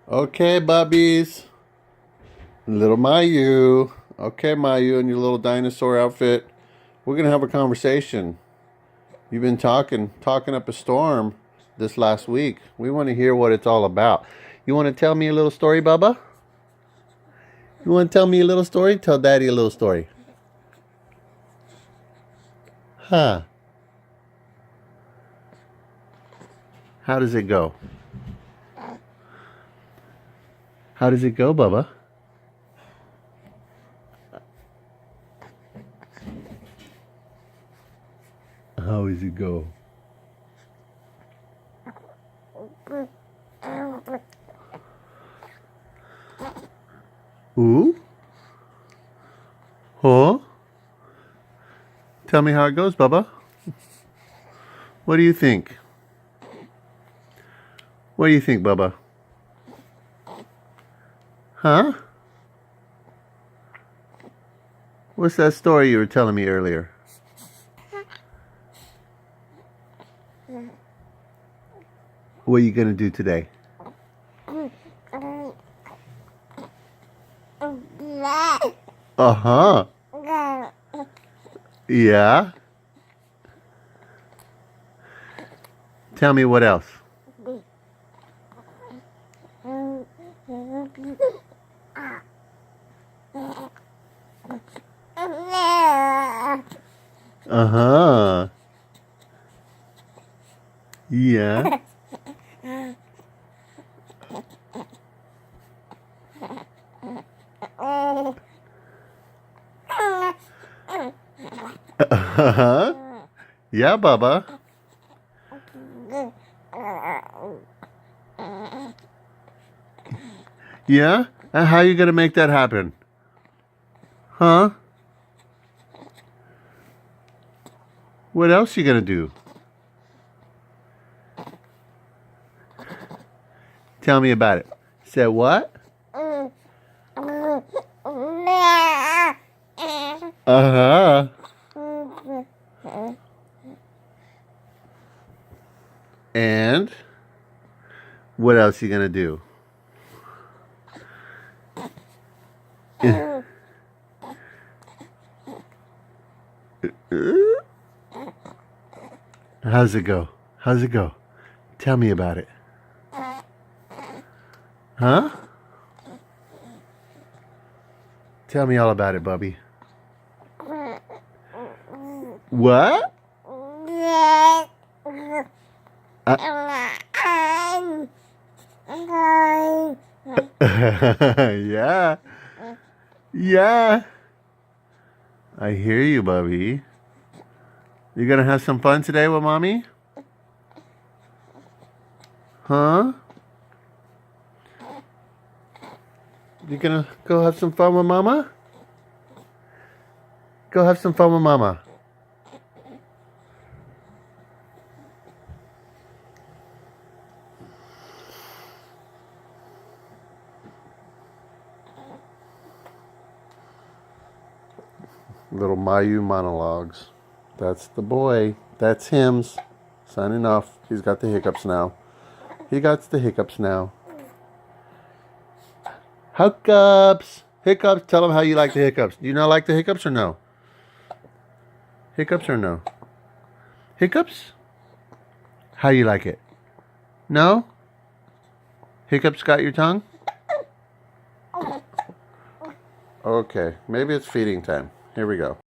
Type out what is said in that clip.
Okay, bubbies. Little Mayu. Okay, Mayu, in your little dinosaur outfit. We're going to have a conversation. You've been talking up a storm this last week. We want to hear what it's all about. You want to tell me a little story, Bubba? You want to tell me a little story? Tell Daddy a little story. Huh. How does it go? How does it go, Bubba? How does it go? Ooh? Huh? Tell me how it goes, Bubba. What do you think? What do you think, Bubba? Huh? What's that story you were telling me earlier? What are you going to do today? Uh-huh. Yeah? Tell me what else. Uh-huh. Yeah. Uh-huh. Yeah, Bubba. Yeah? And how you gonna make that happen? Huh? What else you gonna do? Tell me about it. Say what? Uh-huh. And what else you gonna do? How's it go? How's it go? Tell me about it. Huh? Tell me all about it, Bubby. What? Yeah. Yeah. I hear you, Bubby. You gonna have some fun today with Mommy? Huh? You gonna go have some fun with Mama? Go have some fun with Mama. Little Mayu monologues. That's the boy. That's him. Signing off. He's got the hiccups now. He got the hiccups now. Hiccups. Hiccups. Tell him how you like the hiccups. Do you not like the hiccups or no? Hiccups or no? Hiccups? How you like it? No? Hiccups got your tongue? Okay. Maybe it's feeding time. Here we go.